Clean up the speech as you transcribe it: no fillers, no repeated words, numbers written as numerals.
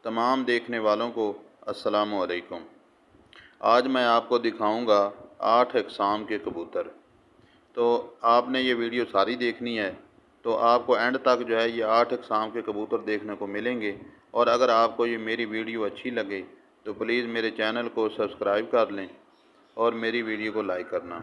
تمام دیکھنے والوں کو السلام علیکم۔ آج میں آپ کو دکھاؤں گا 8 اقسام کے کبوتر۔ تو آپ نے یہ ویڈیو ساری دیکھنی ہے، تو آپ کو اینڈ تک جو ہے یہ 8 اقسام کے کبوتر دیکھنے کو ملیں گے۔ اور اگر آپ کو یہ میری ویڈیو اچھی لگے تو پلیز میرے چینل کو سبسکرائب کر لیں اور میری ویڈیو کو لائک کرنا۔